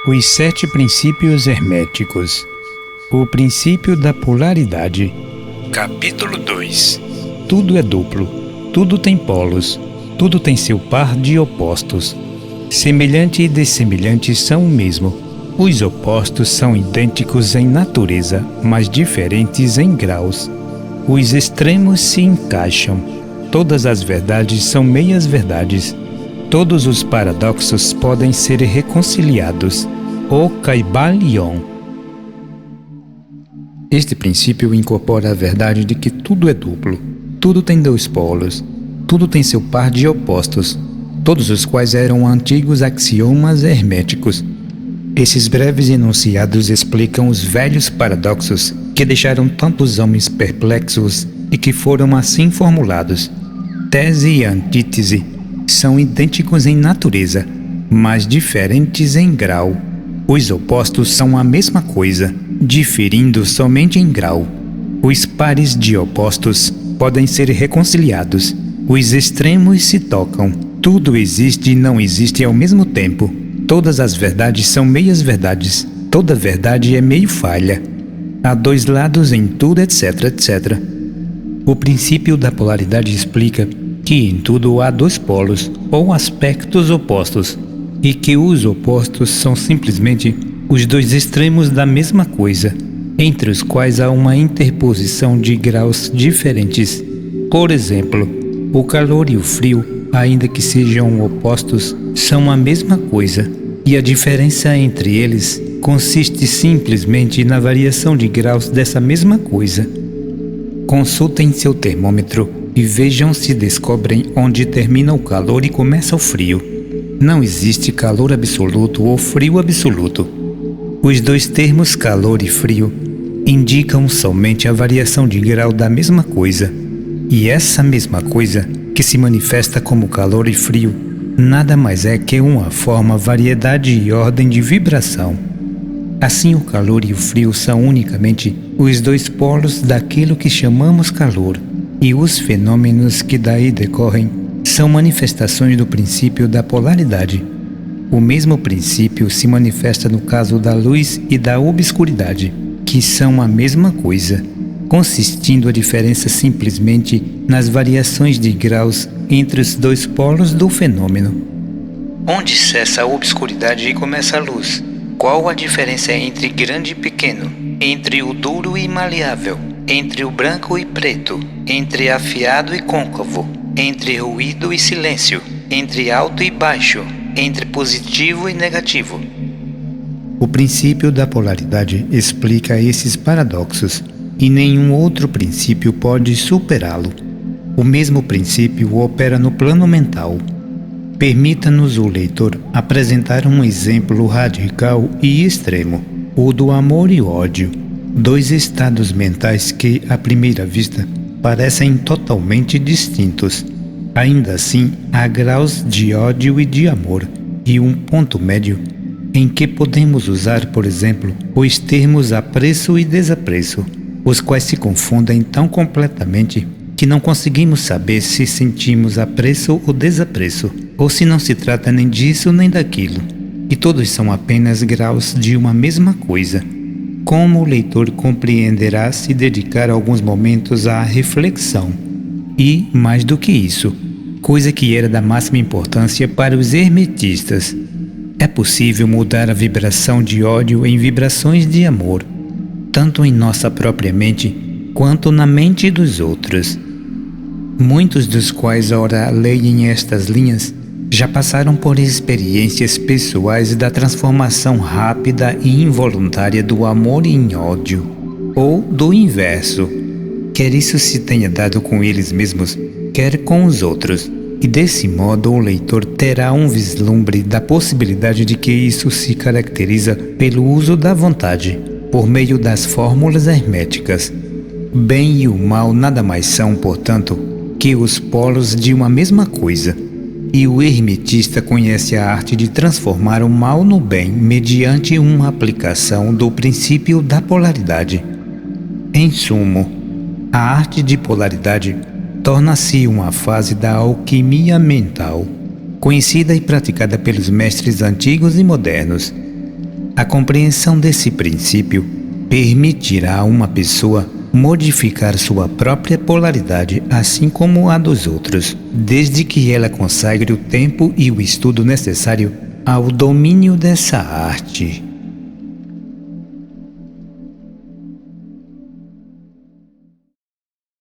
Os 7 princípios herméticos. O princípio da polaridade. Capítulo 2. Tudo é duplo, tudo tem polos, tudo tem seu par de opostos. Semelhante e dessemelhante são o mesmo. Os opostos são idênticos em natureza, mas diferentes em graus. Os extremos se encaixam. Todas as verdades são meias verdades. Todos os paradoxos podem ser reconciliados. O Kybalion. Este princípio incorpora a verdade de que tudo é duplo, tudo tem 2 polos, tudo tem seu par de opostos, todos os quais eram antigos axiomas herméticos. Esses breves enunciados explicam os velhos paradoxos que deixaram tantos homens perplexos e que foram assim formulados. Tese e antítese são idênticos em natureza, mas diferentes em grau. Os opostos são a mesma coisa, diferindo somente em grau. Os pares de opostos podem ser reconciliados. Os extremos se tocam. Tudo existe e não existe ao mesmo tempo. Todas as verdades são meias verdades. Toda verdade é meio falha. Há 2 lados em tudo, etc, etc. O princípio da polaridade explica que em tudo há 2 polos, ou aspectos opostos, e que os opostos são simplesmente os 2 extremos da mesma coisa, entre os quais há uma interposição de graus diferentes. Por exemplo, o calor e o frio, ainda que sejam opostos, são a mesma coisa, e a diferença entre eles consiste simplesmente na variação de graus dessa mesma coisa. Consultem seu termômetro e vejam se descobrem onde termina o calor e começa o frio. Não existe calor absoluto ou frio absoluto. Os 2 termos calor e frio indicam somente a variação de grau da mesma coisa. E essa mesma coisa, que se manifesta como calor e frio, nada mais é que uma forma, variedade e ordem de vibração. Assim, o calor e o frio são unicamente os 2 polos daquilo que chamamos calor, e os fenômenos que daí decorrem são manifestações do princípio da polaridade. O mesmo princípio se manifesta no caso da luz e da obscuridade, que são a mesma coisa, consistindo a diferença simplesmente nas variações de graus entre os 2 polos do fenômeno. Onde cessa a obscuridade e começa a luz? Qual a diferença entre grande e pequeno, entre o duro e maleável, entre o branco e preto, entre afiado e côncavo, entre ruído e silêncio, entre alto e baixo, entre positivo e negativo? O princípio da polaridade explica esses paradoxos, e nenhum outro princípio pode superá-lo. O mesmo princípio opera no plano mental. Permita-nos o leitor apresentar um exemplo radical e extremo, o do amor e ódio, 2 estados mentais que, à primeira vista, parecem totalmente distintos. Ainda assim, há graus de ódio e de amor, e um ponto médio em que podemos usar, por exemplo, os termos apreço e desapreço, os quais se confundem tão completamente que não conseguimos saber se sentimos apreço ou desapreço, ou se não se trata nem disso nem daquilo, e todos são apenas graus de uma mesma coisa. Como o leitor compreenderá se dedicar alguns momentos à reflexão? E, mais do que isso, coisa que era da máxima importância para os hermetistas, é possível mudar a vibração de ódio em vibrações de amor, tanto em nossa própria mente, quanto na mente dos outros. Muitos dos quais ora leem estas linhas já passaram por experiências pessoais da transformação rápida e involuntária do amor em ódio, ou do inverso, quer isso se tenha dado com eles mesmos, quer com os outros, e desse modo o leitor terá um vislumbre da possibilidade de que isso se caracteriza pelo uso da vontade, por meio das fórmulas herméticas. Bem e o mal nada mais são, portanto, que os polos de uma mesma coisa, e o hermetista conhece a arte de transformar o mal no bem mediante uma aplicação do princípio da polaridade. Em sumo, a arte de polaridade torna-se uma fase da alquimia mental, conhecida e praticada pelos mestres antigos e modernos. A compreensão desse princípio permitirá a uma pessoa modificar sua própria polaridade, assim como a dos outros, desde que ela consagre o tempo e o estudo necessário ao domínio dessa arte.